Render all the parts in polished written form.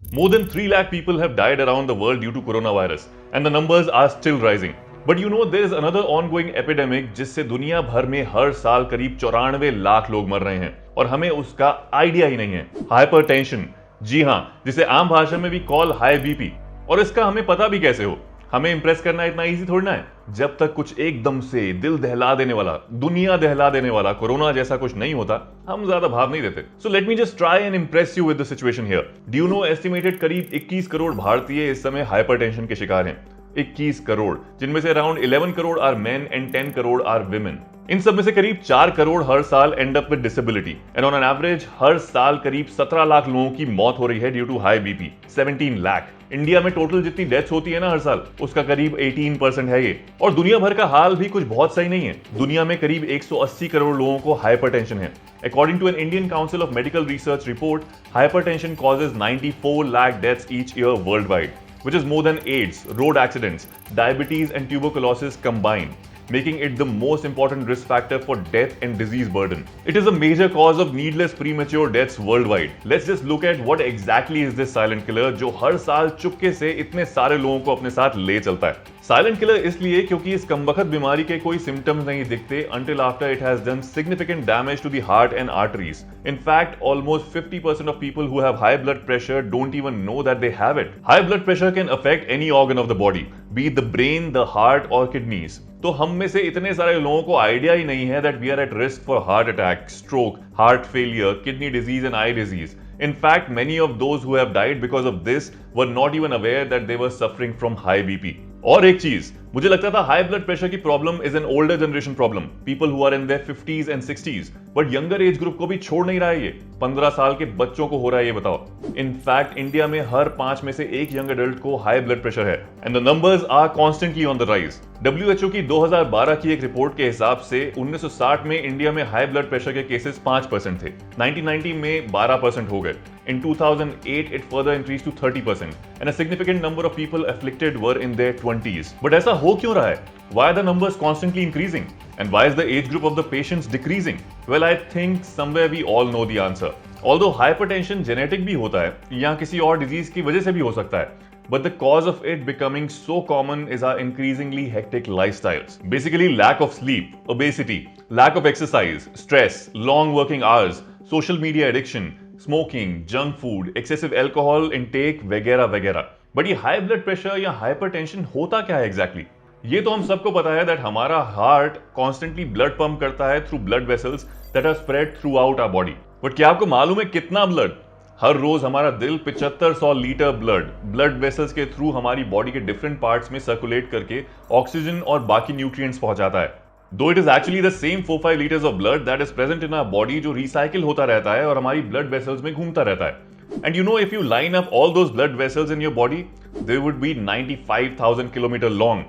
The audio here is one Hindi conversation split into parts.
More than 3 lakh people have died around the world due to coronavirus, and the numbers are still rising. But you know, there is another ongoing epidemic जिससे दुनिया भर में हर साल करीब 94 लाख लोग मर रहे हैं और हमें उसका आइडिया ही नहीं है। हाइपरटेंशन, जी हाँ, जिसे आम भाषा में भी कॉल हाई बीपी। और इसका हमें पता भी कैसे हो? हमें इंप्रेस करना इतना इजी थोड़ी ना है। जब तक कुछ एकदम से दिल दहला देने वाला, दुनिया दहला देने वाला कोरोना जैसा कुछ नहीं होता, हम ज्यादा भाव नहीं देते। So let me just try and Impress you with the situation here. Do you know estimated करीब 21 करोड़ भारतीय इस समय हाइपरटेंशन के शिकार हैं। 21 करोड़, जिनमें से around 11 crore are men and 10 crore are women. इन सब में से करीब 4 करोड़ हर साल end up with disability, and on an average हर साल करीब 17 लाख लोगों की मौत हो रही है due to high BP. 17 lakh. India में टोटल जितनी डेथ्स होती है ना हर साल, उसका करीब 18% है ये। और दुनिया भर का हाल भी कुछ बहुत सही नहीं है। दुनिया में करीब 180 करोड़ लोगों को हाइपरटेंशन है। According to an Indian Council of Medical Research report, hypertension causes 94 lakh deaths each year worldwide, which is more than AIDS, road accidents, diabetes and tuberculosis combined, making it the most important risk factor for death and disease burden. It is a major cause of needless premature deaths worldwide. Let's just look at what exactly is this silent killer जो हर साल चुपके से इतने सारे लोगों को अपने साथ ले चलता है। साइलेंट किलर इसलिए क्योंकि इस कमबख्त बीमारी के कोई सिम्टम्स नहीं दिखते until after it has done significant damage to the heart and arteries. In fact, almost 50% of people who have high blood pressure don't even know that they have it. High blood pressure can affect any organ of the body, be it the brain, the heart or kidneys. तो हम में से इतने सारे लोगों को आइडिया ही नहीं है that we are at risk for heart attack, stroke, heart failure, kidney disease and eye disease. In fact, many of those who have died because of this were not even aware that they were suffering from high BP. और एक चीज, मुझे लगता था हाई ब्लड प्रेशर की problem is an older generation problem, people who are in their 50s and 60s, but younger age group को भी छोड़ नहीं रहा है ये। 15 साल के बच्चों को हो रहा है ये बताओ। इनफैक्ट इंडिया में हर 5 में से एक यंग एडल्ट को हाई ब्लड प्रेशर है, and the numbers are constantly on the rise. WHO की 2012 की एक रिपोर्ट के हिसाब से 1960 में इंडिया में हाई ब्लड प्रेशर के केसेस 5% थे, 1990 में 12% हो गए, in 2008 it further increased to 30%, and a significant number of people afflicted were in their 20s. But ऐसा हो क्यों रहा है? Why are the numbers constantly increasing? And why is the age group of the patients decreasing? Well, I think somewhere we all know the answer. Although hypertension genetic भी होता है या किसी और डिजीज की वजह से भी हो सकता है, but the cause of it becoming so common is our increasingly hectic lifestyles. Basically, lack of sleep, obesity, lack of exercise, stress, long working hours, social media addiction, smoking, junk food, excessive alcohol intake वगैरह वगैरह। बट ये हाई ब्लड प्रेशर या हाइपरटेंशन होता क्या है एग्जैक्टली? ये तो हम सबको पता है दैट हमारा हार्ट कॉन्स्टेंटली ब्लड पंप करता है through blood vessels that are spread throughout our body. But क्या आपको मालूम है कितना ब्लड? हर रोज हमारा दिल 7500 लीटर ब्लड वेसल्स के थ्रू हमारी बॉडी के डिफरेंट पार्ट्स में सर्कुलेट करके ऑक्सीजन और बाकी न्यूट्रिएंट्स पहुंचाता है। Though it is actually the same 4-5 liters of blood that is present in our body जो recycle होता रहता है और हमारी blood vessels में घूमता रहता है। And you know, if you line up all those blood vessels in your body, they would be 95,000 kilometre long.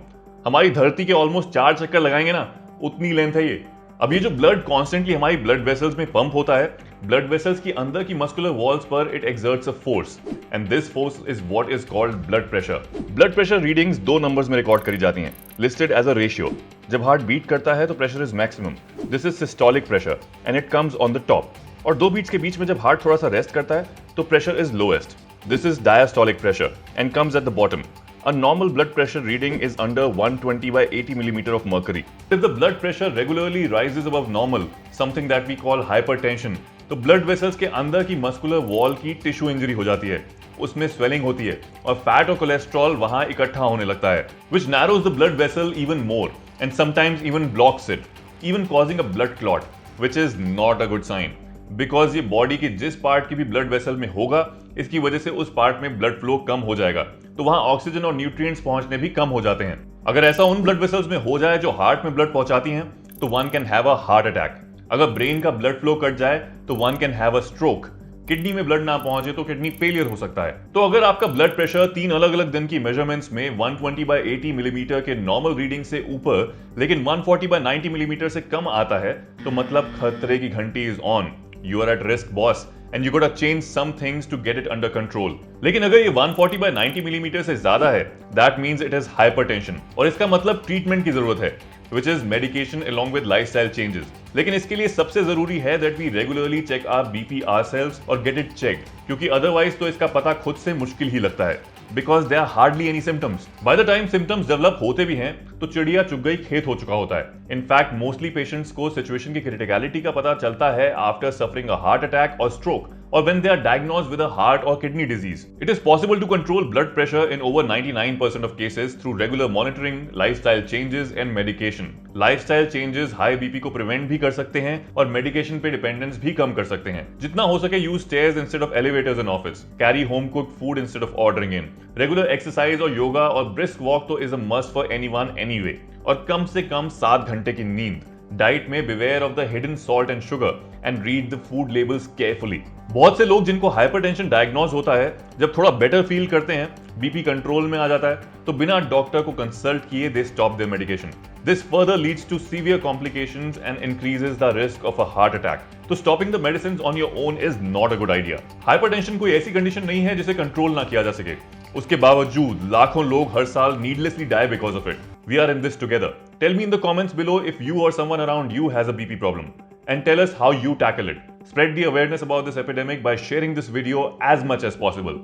हमारी धरती के ऑलमोस्ट 4 चक्कर लगाएंगे ना, उतनी लेंथ है ये। अब ये जो ब्लड कॉन्स्टेंटली हमारी ब्लड वेसल्स में पंप होता है, ब्लड वेसल्स की अंदर की मस्कुलर वॉल्स पर it exerts a force, and this force is what is called blood pressure. Blood pressure readings 2 numbers में रिकॉर्ड करी जाती हैं, लिस्टेड एज अ रेशियो। जब हार्ट बीट करता है तो pressure is maximum, this is systolic pressure and it comes on the top. और 2 बीट्स के बीच में जब हार्ट थोड़ा सा रेस्ट करता है तो pressure is lowest, this is diastolic pressure and comes at the bottom. A normal blood pressure reading is under 120 by 80 millimeter of mercury. If the blood pressure regularly rises above normal, something that we call hypertension, तो blood vessels के अंदर की muscular wall की tissue injury हो जाती है, उसमें swelling होती है और फैट और कोलेस्ट्रॉल वहां इकट्ठा होने लगता है, which narrows the blood vessel even more and sometimes even blocks it, even causing a blood clot, which is not a good sign. Because ये बॉडी के जिस पार्ट की भी ब्लड वेसल में होगा, इसकी वजह से उस पार्ट में ब्लड फ्लो कम हो जाएगा, तो वहां ऑक्सीजन और न्यूट्रिएंट्स पहुंचने भी कम हो जाते हैं। अगर ऐसा उन ब्लड वेसल्स में हो जाए जो हार्ट में ब्लड पहुंचाती हैं, तो one can have a heart attack. अगर ब्रेन का ब्लड फ्लो कट जाए तो one can have a stroke. Kidney में ब्लड ना पहुंचे तो किडनी फेलियर हो सकता है। तो अगर आपका ब्लड प्रेशर 3 अलग अलग दिन की मेजरमेंट्स में 120 बाय 80 मिलीमीटर के नॉर्मल रीडिंग से ऊपर लेकिन 140 बाय 90 मिलीमीटर से कम आता है, तो मतलब खतरे की घंटी is on. You are at risk, boss, and you gotta change some things to get it under control. लेकिन अगर ये 140 by 90 मिलीमीटर से ज्यादा है, that means it is hypertension, और इसका मतलब ट्रीटमेंट की जरूरत है। which is medication along with lifestyle changes. लेकिन इसके लिए सबसे जरूरी है that we regularly check our BP ourselves और get it checked, क्योंकि otherwise तो इसका पता खुद से मुश्किल ही लगता है, because there are hardly any symptoms. By the time symptoms develop होते भी हैं तो चिड़िया चुग गई खेत हो चुका होता है. In fact, mostly patients को situation की criticality का पता चलता है after suffering a heart attack or stroke, or when they are diagnosed with a heart or kidney disease. It is possible to control blood pressure in over 99% of cases through regular monitoring, lifestyle changes and medication. Lifestyle changes high BP को prevent भी कर सकते हैं और medication पे dependence भी कम कर सकते हैं. जितना हो सके use stairs instead of elevators in office. Carry home cooked food instead of ordering in. Regular exercise और yoga और brisk walk तो is a must for anyone anyway. और कम से कम 7 घंटे की नींद. डाइट में beware of the hidden salt and sugar and read the food labels carefully. बहुत से लोग जिनको हाइपरटेंशन डायग्नोज होता है, जब थोड़ा बेटर फील करते हैं, बीपी कंट्रोल में आ जाता है, तो बिना डॉक्टर को कंसल्ट किए they stop their medication. This further leads to severe complications and increases the risk of a heart attack. तो stopping the medicines on your own is not a good idea. Hypertension कोई ऐसी कंडीशन नहीं है जिसे कंट्रोल ना किया जा सके. उसके बावजूद लाखों लोग हर साल needlessly die because of it. We are in this together. Tell me in the comments below if you or someone around you has a BP problem, and tell us how you tackle it. Spread the awareness about this epidemic by sharing this video as much as possible.